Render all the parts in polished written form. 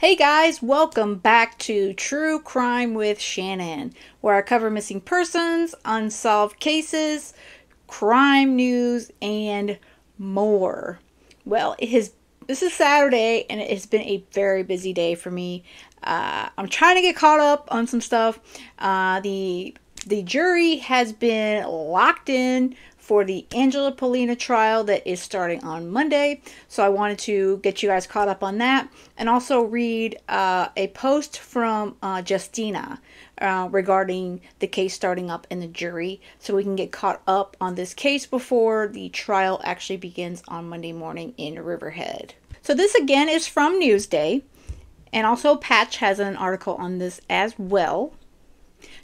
Hey guys, welcome back to True Crime with Shannon, where I cover missing persons, unsolved cases, crime news, and more. Well, this is Saturday, and it has been a very busy day for me. I'm trying to get caught up on some stuff. The jury has been locked in for the Angela Pollina trial that is starting on Monday. So I wanted to get you guys caught up on that, and also read a post from Justina regarding the case starting up in the jury, so we can get caught up on this case before the trial actually begins on Monday morning in Riverhead. So this again is from Newsday, and also Patch has an article on this as well.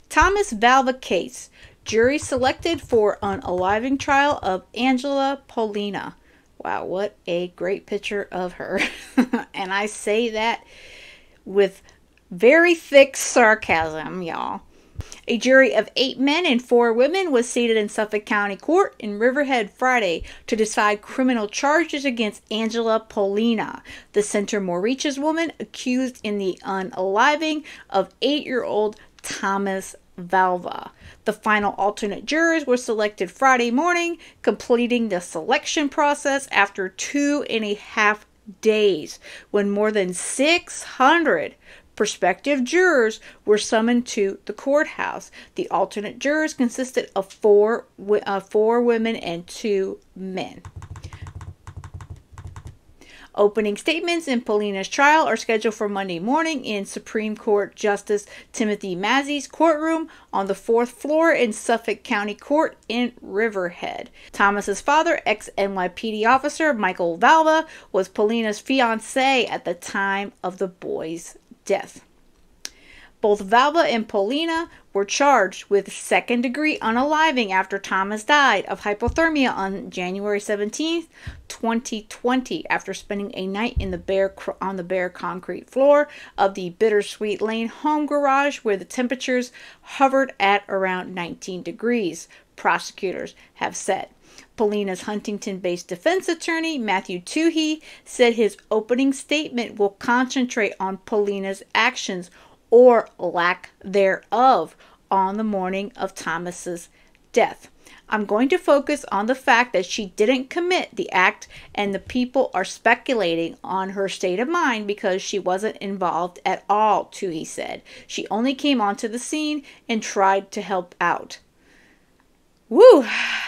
Thomas Valva case. Jury selected for unaliving trial of Angela Pollina. Wow, what a great picture of her. And I say that with very thick sarcasm, y'all. A jury of 8 men and 4 women was seated in Suffolk County Court in Riverhead Friday to decide criminal charges against Angela Pollina, the Centermore Reaches woman accused in the unaliving of 8-year-old Thomas Valva. The final alternate jurors were selected Friday morning, completing the selection process after 2.5 days, when more than 600 prospective jurors were summoned to the courthouse. The alternate jurors consisted of 4 women and 2 men. Opening statements in Pollina's trial are scheduled for Monday morning in Supreme Court Justice Timothy Massey's courtroom on the 4th floor in Suffolk County Court in Riverhead. Thomas's father, ex-NYPD officer Michael Valva, was Pollina's fiancé at the time of the boy's death. Both Valva and Pollina were charged with second-degree unaliving after Thomas died of hypothermia on January 17, 2020, after spending a night in on the bare concrete floor of the Bittersweet Lane home garage, where the temperatures hovered at around 19 degrees, prosecutors have said. Pollina's Huntington-based defense attorney, Matthew Toohey, said his opening statement will concentrate on Pollina's actions or lack thereof on the morning of Thomas's death. I'm going to focus on the fact that she didn't commit the act, and the people are speculating on her state of mind because she wasn't involved at all, Toohey said. She only came onto the scene and tried to help out. Woo,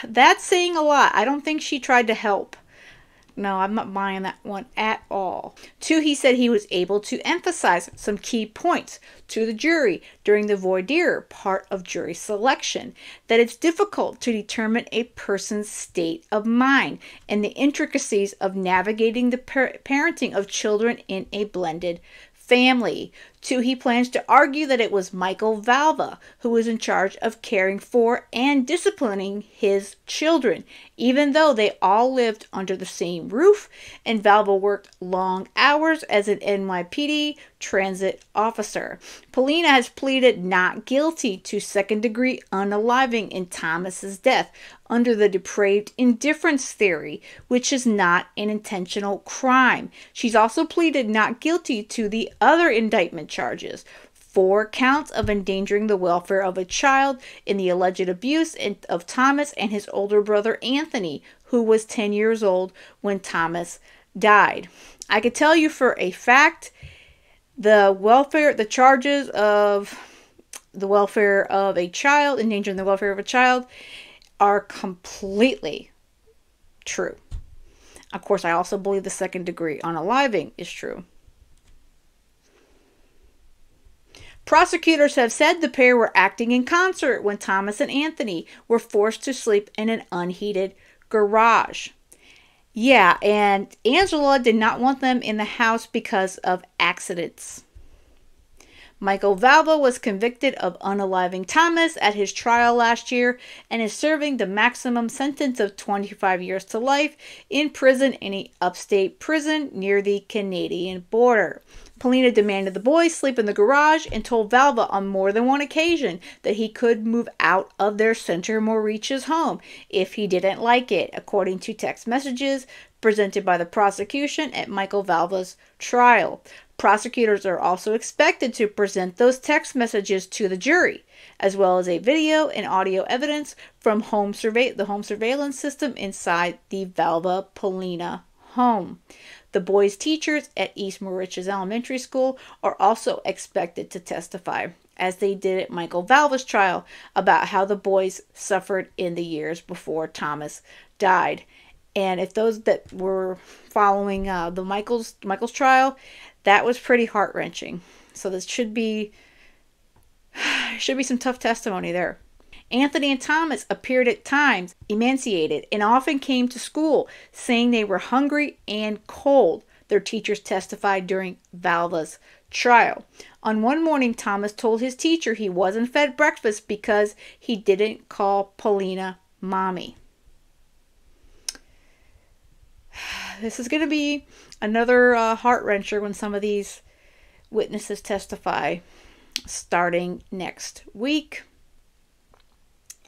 that's saying a lot. I don't think she tried to help. No, I'm not buying that one at all. Toohey said he was able to emphasize some key points to the jury during the voir dire part of jury selection, that it's difficult to determine a person's state of mind and the intricacies of navigating the parenting of children in a blended family. Toohey plans to argue that it was Michael Valva who was in charge of caring for and disciplining his children, even though they all lived under the same roof, and Valva worked long hours as an NYPD transit officer. Pollina has pleaded not guilty to second-degree unaliving in Thomas's death under the depraved indifference theory, which is not an intentional crime. She's also pleaded not guilty to the other indictment charges: 4 counts of endangering the welfare of a child in the alleged abuse of Thomas and his older brother Anthony, who was 10 years old when Thomas died. I could tell you for a fact the charges of the welfare of a child, endangering the welfare of a child, are completely true. Of course, I also believe the second-degree unaliving is true. Prosecutors have said the pair were acting in concert when Thomas and Anthony were forced to sleep in an unheated garage. Yeah, and Angela did not want them in the house because of accidents. Michael Valva was convicted of unaliving Thomas at his trial last year and is serving the maximum sentence of 25 years to life in prison in an upstate prison near the Canadian border. Pollina demanded the boys sleep in the garage and told Valva on more than one occasion that he could move out of their Centermore Reaches home if he didn't like it, according to text messages presented by the prosecution at Michael Valva's trial. Prosecutors are also expected to present those text messages to the jury, as well as a video and audio evidence from the home surveillance system inside the Valva Pollina home. The boys' teachers at East Moriches Elementary School are also expected to testify, as they did at Michael Valva's trial, about how the boys suffered in the years before Thomas died. And if those that were following the Michael's trial, that was pretty heart-wrenching. So this should be some tough testimony there. Anthony and Thomas appeared at times emaciated and often came to school saying they were hungry and cold. Their teachers testified during Valva's trial. On one morning, Thomas told his teacher he wasn't fed breakfast because he didn't call Pollina mommy. This is going to be another heart-wrencher when some of these witnesses testify starting next week.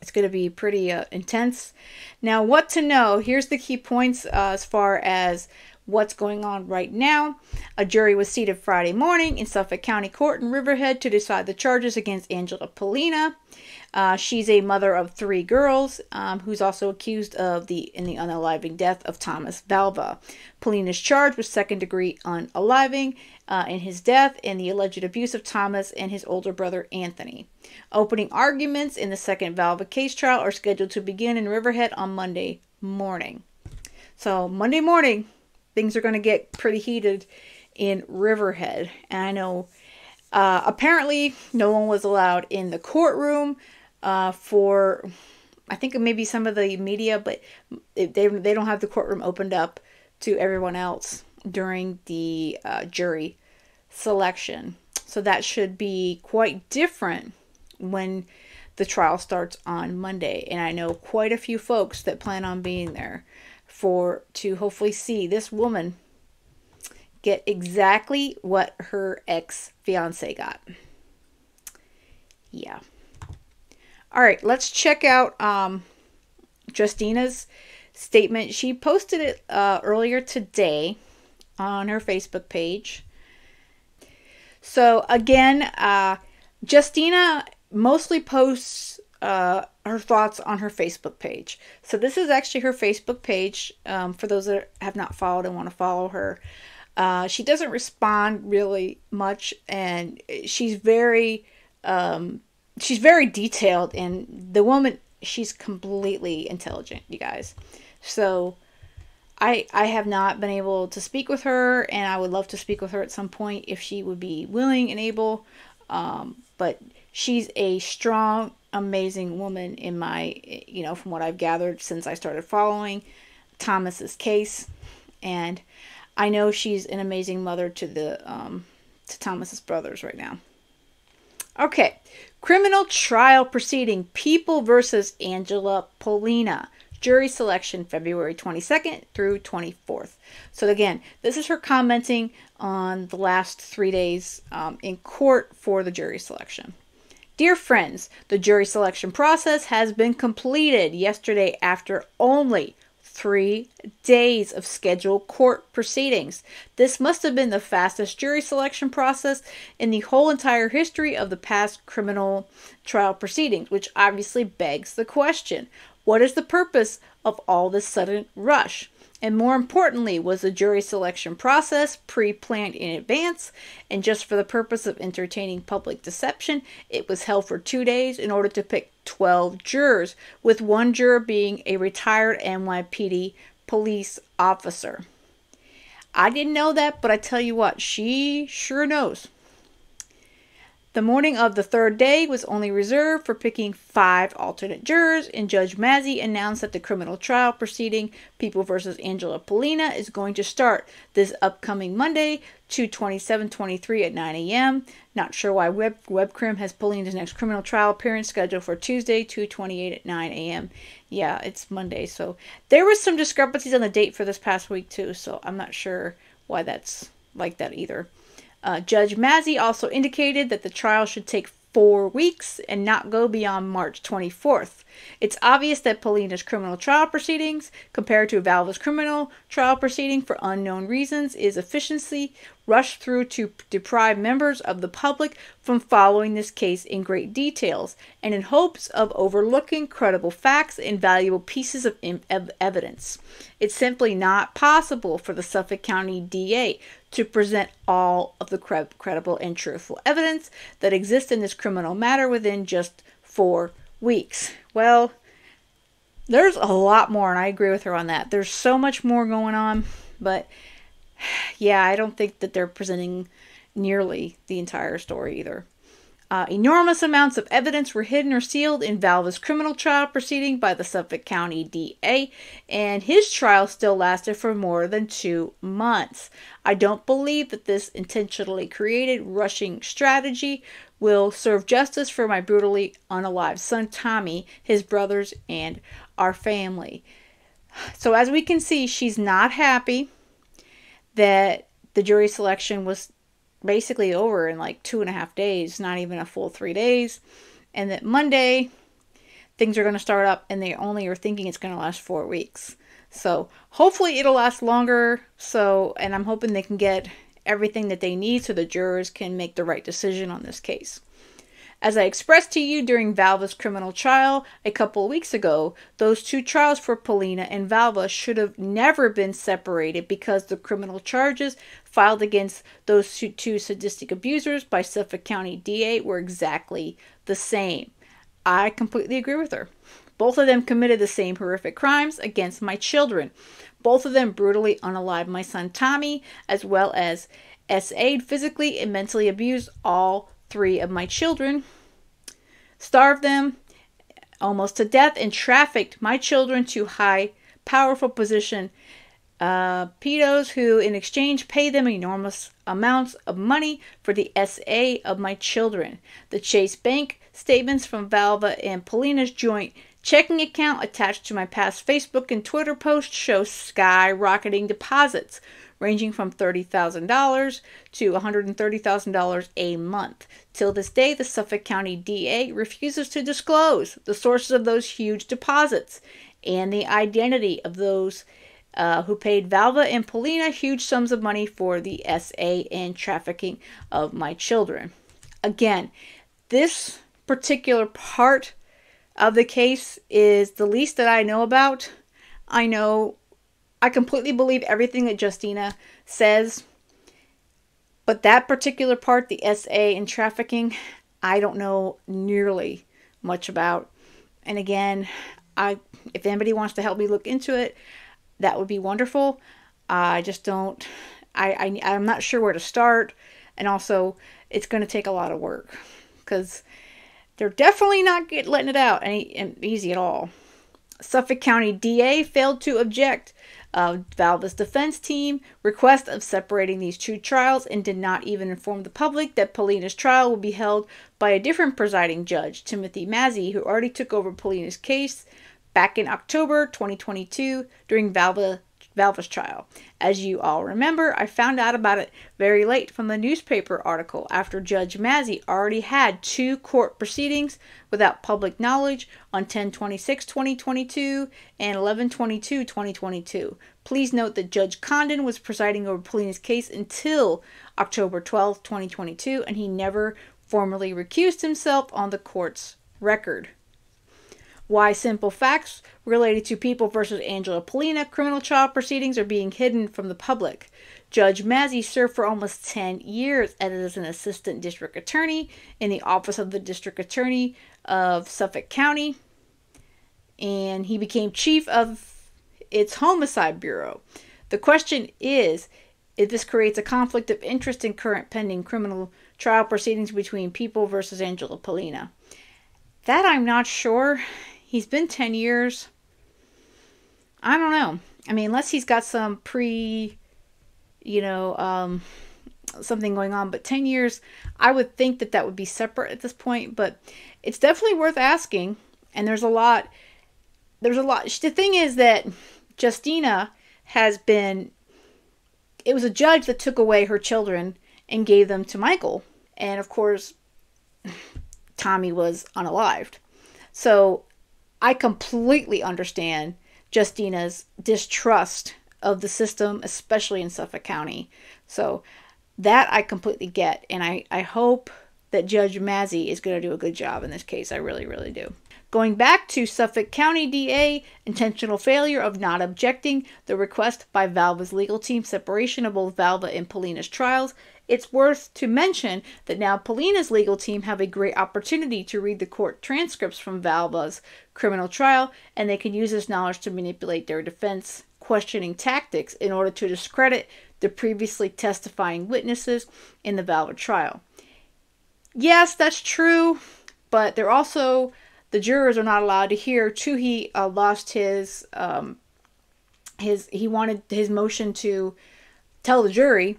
It's going to be pretty intense. Now, what to know? Here's the key points as far as what's going on right now. A jury was seated Friday morning in Suffolk County Court in Riverhead to decide the charges against Angela Pollina. She's a mother of 3 girls who's also accused of the unaliving death of Thomas Valva. Pollina's charged with second-degree unaliving in his death and the alleged abuse of Thomas and his older brother Anthony. Opening arguments in the second Valva case trial are scheduled to begin in Riverhead on Monday morning. So Monday morning, things are going to get pretty heated in Riverhead. And I know apparently no one was allowed in the courtroom for, I think maybe some of the media, but they don't have the courtroom opened up to everyone else during the jury selection. So that should be quite different when the trial starts on Monday. And I know quite a few folks that plan on being there to hopefully see this woman get exactly what her ex-fiance got. Yeah. All right, let's check out Justina's statement. She posted it earlier today on her Facebook page. So again, Justina mostly posts her thoughts on her Facebook page. So this is actually her Facebook page for those that have not followed and want to follow her. She doesn't respond really much, and she's very detailed, and the woman, she's completely intelligent, you guys. So I have not been able to speak with her, and I would love to speak with her at some point if she would be willing and able. But she's a strong, amazing woman in my, from what I've gathered since I started following Thomas's case. And I know she's an amazing mother to to Thomas's brothers right now. Okay, criminal trial proceeding, People versus Angela Pollina. Jury selection February 22nd through 24th. So again, this is her commenting on the last 3 days in court for the jury selection. Dear friends, the jury selection process has been completed yesterday after only 3 days of scheduled court proceedings. This must have been the fastest jury selection process in the whole entire history of the past criminal trial proceedings, which obviously begs the question, what is the purpose of all this sudden rush? And more importantly, was the jury selection process pre-planned in advance and just for the purpose of entertaining public deception? It was held for 2 days in order to pick 12 jurors, with one juror being a retired NYPD police officer. I didn't know that, but I tell you what, she sure knows. The morning of the third day was only reserved for picking 5 alternate jurors, and Judge Mazzy announced that the criminal trial proceeding, People versus Angela Pollina, is going to start this upcoming Monday, 2/27/23 at 9 a.m. Not sure why WebCrim has Pollina's next criminal trial appearance scheduled for Tuesday, 2/28 at 9 a.m. Yeah, it's Monday, so there was some discrepancies on the date for this past week too, so I'm not sure why that's like that either. Judge Mazzy also indicated that the trial should take 4 weeks and not go beyond March 24th. It's obvious that Pollina's criminal trial proceedings, compared to Valva's criminal trial proceeding for unknown reasons, is efficiently rushed through to deprive members of the public from following this case in great details, and in hopes of overlooking credible facts and valuable pieces of evidence. It's simply not possible for the Suffolk County DA to present all of the credible and truthful evidence that exists in this criminal matter within just 4 weeks. Well, there's a lot more, and I agree with her on that. There's so much more going on, but yeah, I don't think that they're presenting nearly the entire story either. Enormous amounts of evidence were hidden or sealed in Valva's criminal trial proceeding by the Suffolk County DA, and his trial still lasted for more than 2 months. I don't believe that this intentionally created rushing strategy will serve justice for my brutally unalived son Tommy, his brothers, and our family. So as we can see, she's not happy that the jury selection was basically over in like 2.5 days, not even a full 3 days, and that Monday things are going to start up, and they only are thinking it's going to last 4 weeks. So hopefully it'll last longer. And I'm hoping they can get everything that they need so the jurors can make the right decision on this case. As I expressed to you during Valva's criminal trial a couple of weeks ago, those 2 trials for Pollina and Valva should have never been separated because the criminal charges filed against those two sadistic abusers by Suffolk County DA were exactly the same. I completely agree with her. Both of them committed the same horrific crimes against my children. Both of them brutally unalived my son Tommy, as well as SA'd, physically and mentally abused all 3 of my children, starved them almost to death, and trafficked my children to high, powerful position pedos who in exchange pay them enormous amounts of money for the SA of my children. The Chase Bank statements from Valva and Pollina's joint checking account attached to my past Facebook and Twitter posts show skyrocketing deposits ranging from $30,000 to $130,000 a month. Till this day, the Suffolk County DA refuses to disclose the sources of those huge deposits and the identity of those who paid Valva and Pollina huge sums of money for the SA and trafficking of my children. Again, this particular part of the case is the least that I know about. I completely believe everything that Justina says, but that particular part, the SA and trafficking, I don't know nearly much about. And again, if anybody wants to help me look into it, that would be wonderful. I just don't, I'm not sure where to start. And also, it's going to take a lot of work because they're definitely not letting it out easy at all. Suffolk County DA failed to object Valva's defense team request of separating these 2 trials and did not even inform the public that Pollina's trial will be held by a different presiding judge, Timothy Massey, who already took over Pollina's case back in October 2022 during Valva's trial. As you all remember, I found out about it very late from the newspaper article after Judge Massey already had 2 court proceedings without public knowledge on 10/26/2022 and 11/22/2022. Please note that Judge Condon was presiding over Pollina's case until October 12, 2022, and he never formally recused himself on the court's record. Why simple facts related to People versus Angela Pollina criminal trial proceedings are being hidden from the public. Judge Massey served for almost 10 years as an assistant district attorney in the office of the district attorney of Suffolk County, and he became chief of its homicide bureau. The question is, if this creates a conflict of interest in current pending criminal trial proceedings between People versus Angela Pollina. That I'm not sure. He's been 10 years. I don't know. I mean, unless he's got some something going on. But 10 years, I would think that would be separate at this point. But it's definitely worth asking. And there's a lot. The thing is that Justina has been... It was a judge that took away her children and gave them to Michael. And of course... Tommy was unalived. So I completely understand Justina's distrust of the system, especially in Suffolk County. So that I completely get. And I hope that Judge Mazzy is going to do a good job in this case. I really, really do. Going back to Suffolk County DA, intentional failure of not objecting the request by Valva's legal team separation of both Valva and Pollina's trials. It's worth to mention that now Pollina's legal team have a great opportunity to read the court transcripts from Valva's criminal trial, and they can use this knowledge to manipulate their defense questioning tactics in order to discredit the previously testifying witnesses in the Valva trial. Yes, that's true, but they're also, the jurors are not allowed to hear. He lost he wanted his motion to tell the jury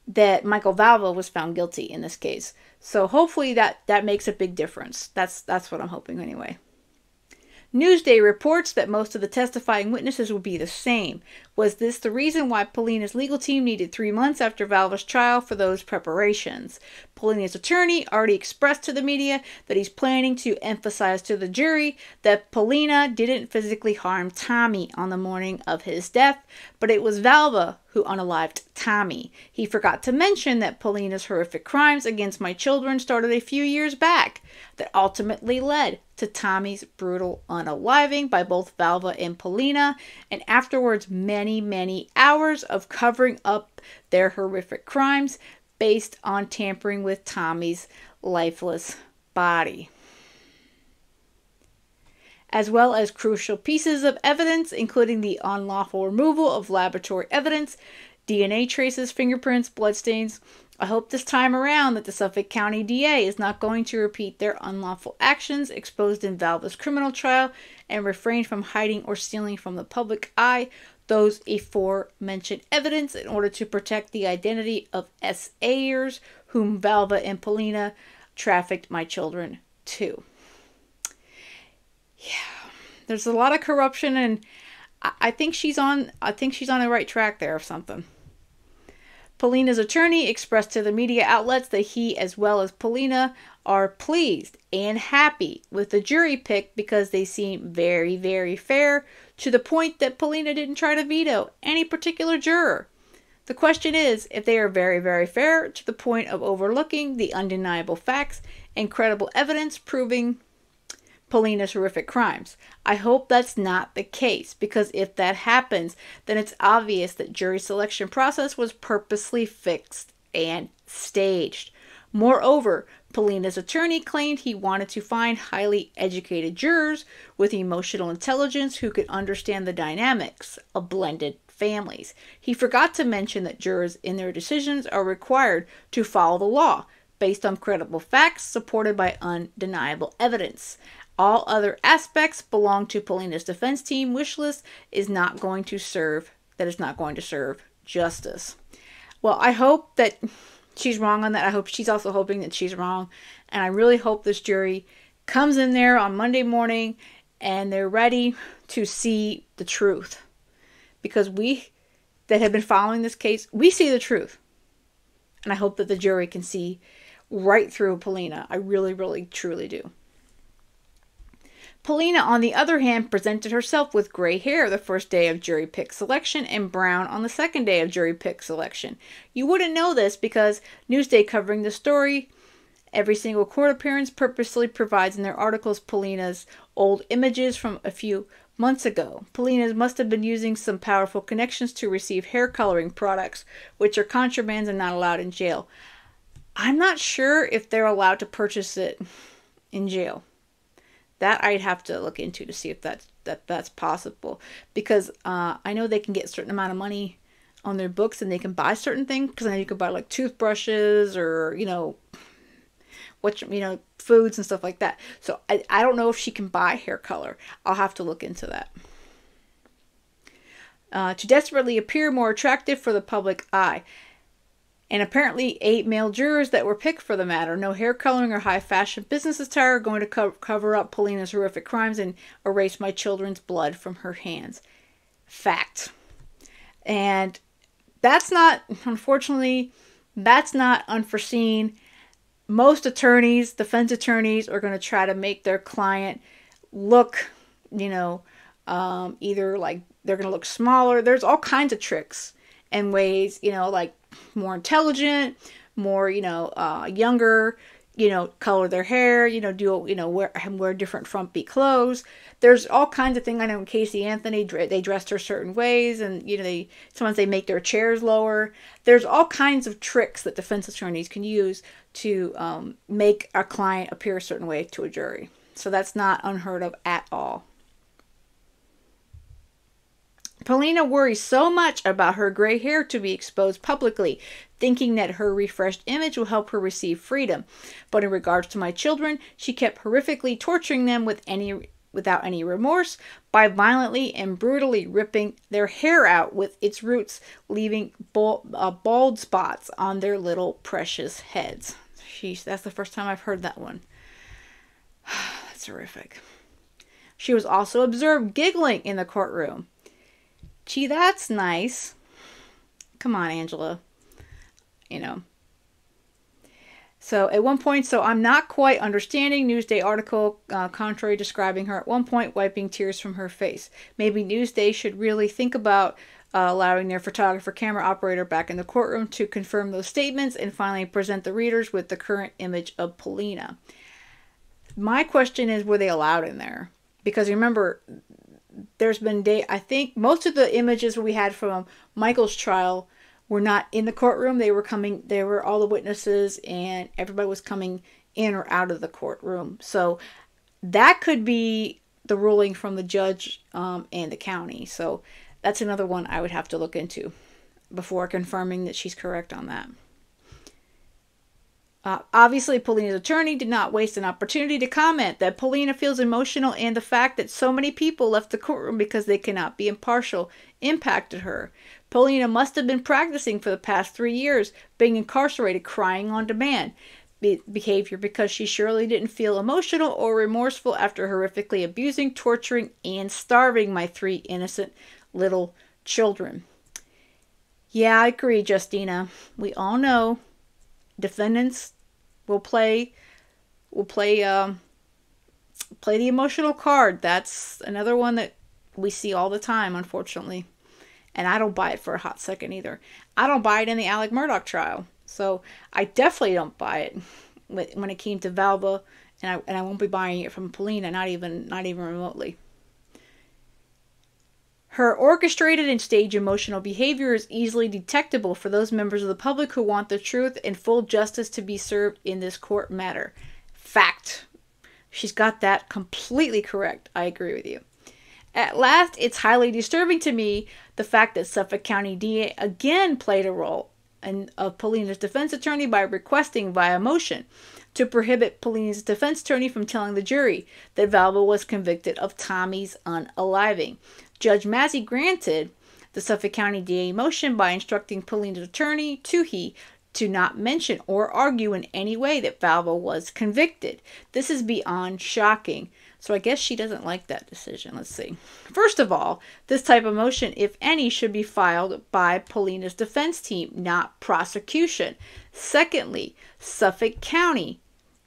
that Michael Valva was found guilty in this case. So hopefully that makes a big difference. That's what I'm hoping anyway. Newsday reports that most of the testifying witnesses will be the same. Was this the reason why Pollina's legal team needed 3 months after Valva's trial for those preparations? Pollina's attorney already expressed to the media that he's planning to emphasize to the jury that Pollina didn't physically harm Tommy on the morning of his death, but it was Valva who unalived Tommy. He forgot to mention that Pollina's horrific crimes against my children started a few years back that ultimately led to Tommy's brutal unaliving by both Valva and Pollina, and afterwards many hours of covering up their horrific crimes based on tampering with Tommy's lifeless body, as well as crucial pieces of evidence, including the unlawful removal of laboratory evidence, DNA traces, fingerprints, bloodstains. I hope this time around that the Suffolk County DA is not going to repeat their unlawful actions exposed in Valva's criminal trial and refrain from hiding or stealing from the public eye those aforementioned evidence in order to protect the identity of SAers whom Valva and Pollina trafficked my children to. Yeah, there's a lot of corruption, and I think she's on the right track there or something. Pollina's attorney expressed to the media outlets that he, as well as Pollina, are pleased and happy with the jury pick because they seem very fair, to the point that Pollina didn't try to veto any particular juror. The question is if they are very fair to the point of overlooking the undeniable facts and credible evidence proving Pollina's horrific crimes. I hope that's not the case, because if that happens, then it's obvious that jury selection process was purposely fixed and staged. Moreover, Pollina's attorney claimed he wanted to find highly educated jurors with emotional intelligence who could understand the dynamics of blended families. He forgot to mention that jurors in their decisions are required to follow the law based on credible facts supported by undeniable evidence. All other aspects belong to Pollina's defense team wish list is not going to serve justice. Well, I hope that she's wrong on that. I hope she's also hoping that she's wrong. And I really hope this jury comes in there on Monday morning and they're ready to see the truth. Because we that have been following this case, we see the truth. And I hope that the jury can see right through Pollina. I really, truly do. Pollina, on the other hand, presented herself with gray hair the first day of jury pick selection and brown on the second day of jury pick selection. You wouldn't know this because Newsday, covering the story, every single court appearance, purposely provides in their articles Pollina's old images from a few months ago. Pollina must have been using some powerful connections to receive hair coloring products, which are contrabands and not allowed in jail. I'm not sure if they're allowed to purchase it in jail. That I'd have to look into to see if that's possible. Because I know they can get a certain amount of money on their books and they can buy certain things. Because I know you can buy like toothbrushes or, foods and stuff like that. So I don't know if she can buy hair color. I'll have to look into that. To desperately appear more attractive for the public eye. And apparently 8 male jurors that were picked for the matter. No hair coloring or high fashion business attire are going to cover up Pollina's horrific crimes and erase my children's blood from her hands. Fact. And that's not, unfortunately, that's not unforeseen. most attorneys, defense attorneys, are going to try to make their client look, either like they're going to look smaller. There's all kinds of tricks and ways, like more intelligent, more, younger, color their hair, wear different frumpy clothes. There's all kinds of things. I know in Casey Anthony, they dressed her certain ways, and sometimes they make their chairs lower. There's all kinds of tricks that defense attorneys can use to make a client appear a certain way to a jury. So that's not unheard of at all. Pollina worries so much about her gray hair to be exposed publicly, thinking that her refreshed image will help her receive freedom. But in regards to my children, she kept horrifically torturing them without any remorse by violently and brutally ripping their hair out with its roots, leaving bald spots on their little precious heads. Sheesh, that's the first time I've heard that one. That's horrific. She was also observed giggling in the courtroom. Gee, that's nice. Come on, Angela. So at one point, I'm not quite understanding Newsday article, contrary describing her at one point wiping tears from her face. Maybe Newsday should really think about allowing their photographer camera operator back in the courtroom to confirm those statements and finally present the readers with the current image of Pollina. My question is, were they allowed in there? Because remember, there's been I think most of the images we had from Michael's trial were not in the courtroom. They were all the witnesses, and everybody was coming in or out of the courtroom. So that could be the ruling from the judge and the county. So that's another one I would have to look into before confirming that she's correct on that. Obviously, Pollina's attorney did not waste an opportunity to comment that Pollina feels emotional, and the fact that so many people left the courtroom because they cannot be impartial impacted her. Pollina must have been practicing for the past 3 years, being incarcerated, crying on demand behavior, because she surely didn't feel emotional or remorseful after horrifically abusing, torturing, and starving my 3 innocent little children. Yeah, I agree, Justina. We all know defendants will play the emotional card. That's another one that we see all the time, unfortunately. And I don't buy it for a hot second either. I don't buy it in the Alec Murdaugh trial. So I definitely don't buy it when it came to Valva, and I won't be buying it from Pollina, not even remotely. Her orchestrated and staged emotional behavior is easily detectable for those members of the public who want the truth and full justice to be served in this court matter. Fact. She's got that completely correct. I agree with you. At last, it's highly disturbing to me the fact that Suffolk County DA again played a role of Pollina's defense attorney by requesting via motion to prohibit Pollina's defense attorney from telling the jury that Valva was convicted of Tommy's unaliving. Judge Massey granted the Suffolk County DA motion by instructing Pollina's attorney to not mention or argue in any way that Valva was convicted. This is beyond shocking. So I guess she doesn't like that decision. Let's see. First of all, this type of motion, if any, should be filed by Pollina's defense team, not prosecution. Secondly, Suffolk County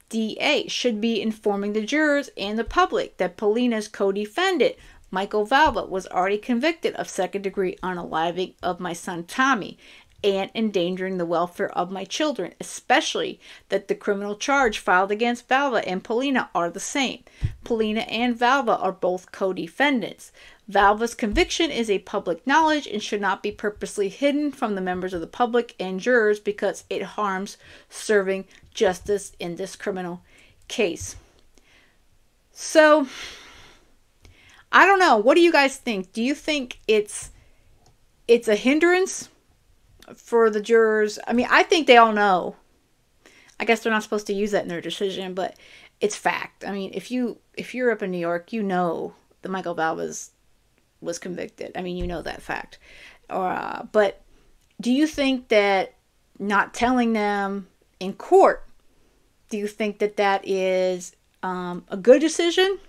DA should be informing the jurors and the public that Pollina's co-defendant, Michael Valva, was already convicted of second-degree unaliving of my son Tommy and endangering the welfare of my children, especially that the criminal charge filed against Valva and Pollina are the same. Pollina and Valva are both co-defendants. Valva's conviction is a public knowledge and should not be purposely hidden from the members of the public and jurors because it harms serving justice in this criminal case. So, I don't know. What do you guys think? Do you think it's a hindrance for the jurors? I mean, I think they all know. I guess they're not supposed to use that in their decision, but it's fact. I mean, if you're up in New York, you know that Michael Valva was convicted. I mean, you know that fact. But do you think that not telling them in court, do you think that is a good decision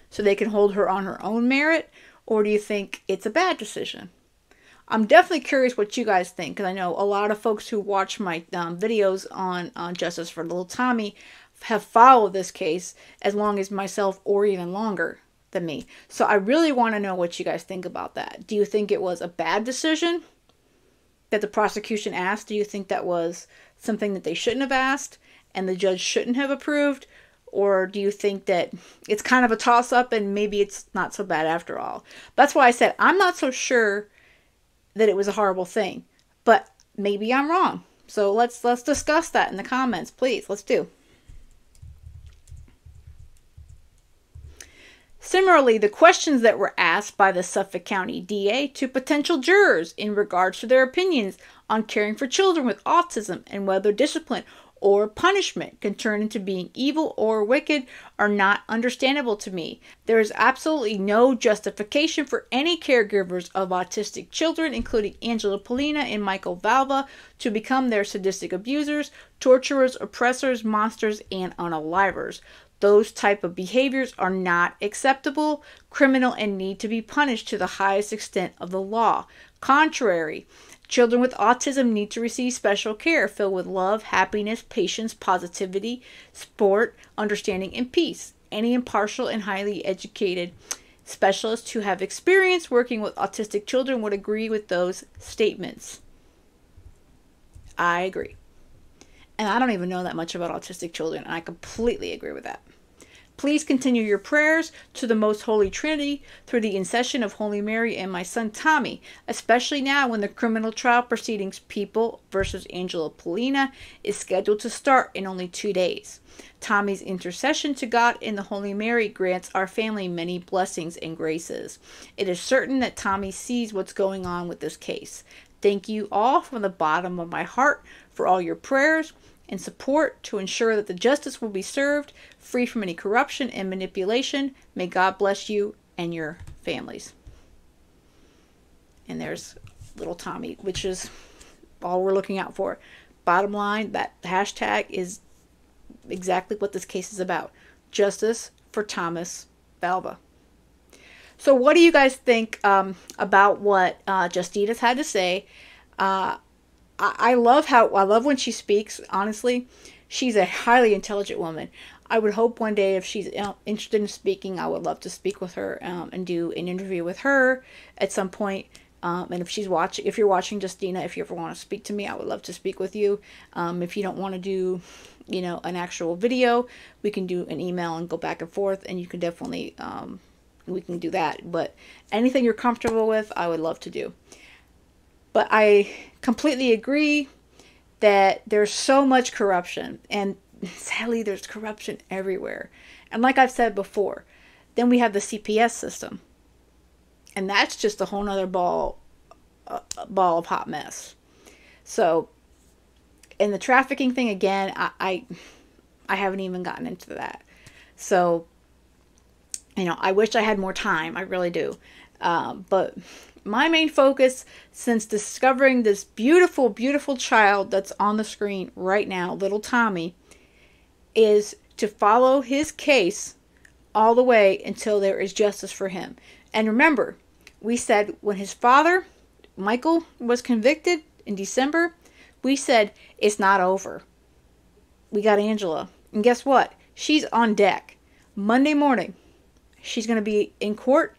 so they can hold her on her own merit, or do you think it's a bad decision? I'm definitely curious what you guys think, because I know a lot of folks who watch my videos on Justice for Little Tommy have followed this case as long as myself, or even longer than me. So I really want to know what you guys think about that. Do you think it was a bad decision that the prosecution asked? Do you think that was something that they shouldn't have asked and the judge shouldn't have approved? Or do you think that it's kind of a toss-up and maybe it's not so bad after all? That's why I said I'm not so sure that it was a horrible thing, but maybe I'm wrong. So let's discuss that in the comments, please. Let's do. Similarly, the questions that were asked by the Suffolk County DA to potential jurors in regards to their opinions on caring for children with autism and whether discipline or punishment can turn into being evil or wicked are not understandable to me. There is absolutely no justification for any caregivers of autistic children, including Angela Pollina and zubko-valva, to become their sadistic abusers, torturers, oppressors, monsters, and unalivers. Those type of behaviors are not acceptable, criminal, and need to be punished to the highest extent of the law. Contrary, children with autism need to receive special care filled with love, happiness, patience, positivity, sport, understanding, and peace. Any impartial and highly educated specialists who have experience working with autistic children would agree with those statements. I agree. And I don't even know that much about autistic children, and I completely agree with that. Please continue your prayers to the Most Holy Trinity through the intercession of Holy Mary and my son Tommy, especially now when the criminal trial proceedings People versus Angela Pollina is scheduled to start in only 2 days. Tommy's intercession to God and the Holy Mary grants our family many blessings and graces. It is certain that Tommy sees what's going on with this case. Thank you all from the bottom of my heart for all your prayers and support to ensure that the justice will be served, free from any corruption and manipulation. May God bless you and your families. And there's little Tommy, which is all we're looking out for. Bottom line, that hashtag is exactly what this case is about. Justice for Thomas Valva. So what do you guys think about what Justinas had to say? I love when she speaks, honestly. She's a highly intelligent woman. I would hope one day if she's interested in speaking, I would love to speak with her and do an interview with her at some point. And if you're watching, Justina, if you ever want to speak to me, I would love to speak with you. If you don't want to do, an actual video, we can do an email and go back and forth, and you can definitely, we can do that. But anything you're comfortable with, I would love to do. But I completely agree that there's so much corruption, and sadly there's corruption everywhere. And like I've said before, then we have the CPS system, and that's just a whole nother ball of hot mess. So, and the trafficking thing again, I haven't even gotten into that. So, I wish I had more time. I really do. But my main focus since discovering this beautiful, beautiful child that's on the screen right now, little Tommy, is to follow his case all the way until there is justice for him. And remember, we said when his father, Michael, was convicted in December, we said it's not over. We got Angela. And guess what? She's on deck. Monday morning, she's going to be in court.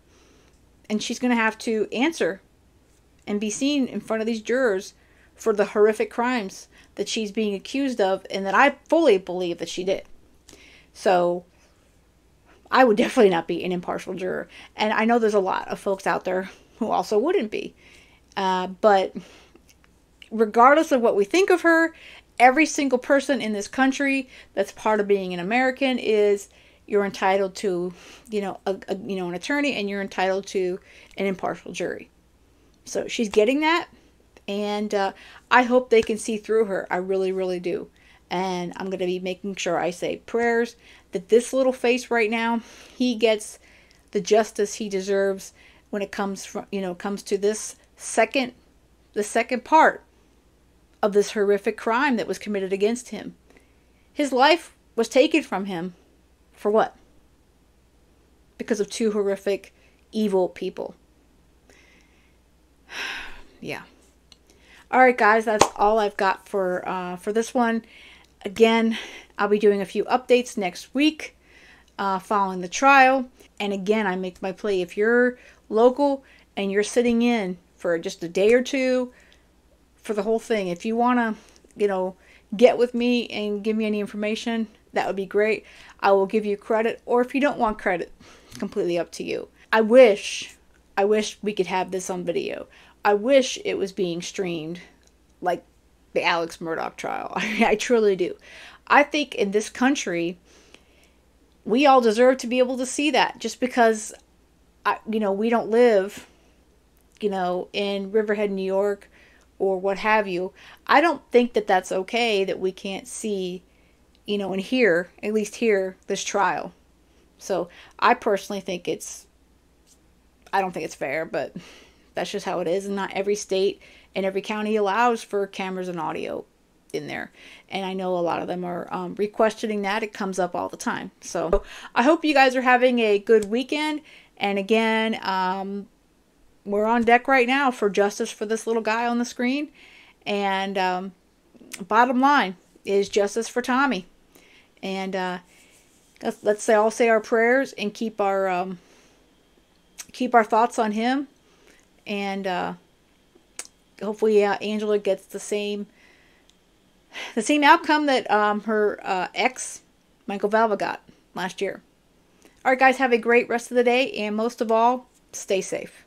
And she's going to have to answer and be seen in front of these jurors for the horrific crimes that she's being accused of, and that I fully believe that she did. So I would definitely not be an impartial juror. And I know there's a lot of folks out there who also wouldn't be. But regardless of what we think of her, every single person in this country that's part of being an American is... You're entitled to, an attorney, and you're entitled to an impartial jury. So she's getting that, and I hope they can see through her. I really, really do. And I'm going to be making sure I say prayers that this little face right now, he gets the justice he deserves when it comes to this the second part of this horrific crime that was committed against him. His life was taken from him. For what? Because of two horrific, evil people. Yeah. All right, guys, that's all I've got for this one. Again, I'll be doing a few updates next week following the trial. And again, I make my plea. If you're local and you're sitting in for just a day or two for the whole thing, if you want to, get with me and give me any information, that would be great. I will give you credit. Or if you don't want credit, it's completely up to you. I wish we could have this on video. I wish it was being streamed like the Alex Murdaugh trial. I truly do. I think in this country, we all deserve to be able to see that, just because, we don't live, in Riverhead, New York, or what have you. I don't think that that's okay that we can't see, and hear, at least hear this trial. So I personally think I don't think it's fair, but that's just how it is. And not every state and every county allows for cameras and audio in there. And I know a lot of them are requesting that. It comes up all the time. So I hope you guys are having a good weekend. And again, we're on deck right now for justice for this little guy on the screen. And bottom line is justice for Tommy. And let's all say our prayers and keep our thoughts on him. And hopefully Angela gets the same outcome that her ex, Michael Valva, got last year. All right, guys, have a great rest of the day. And most of all, stay safe.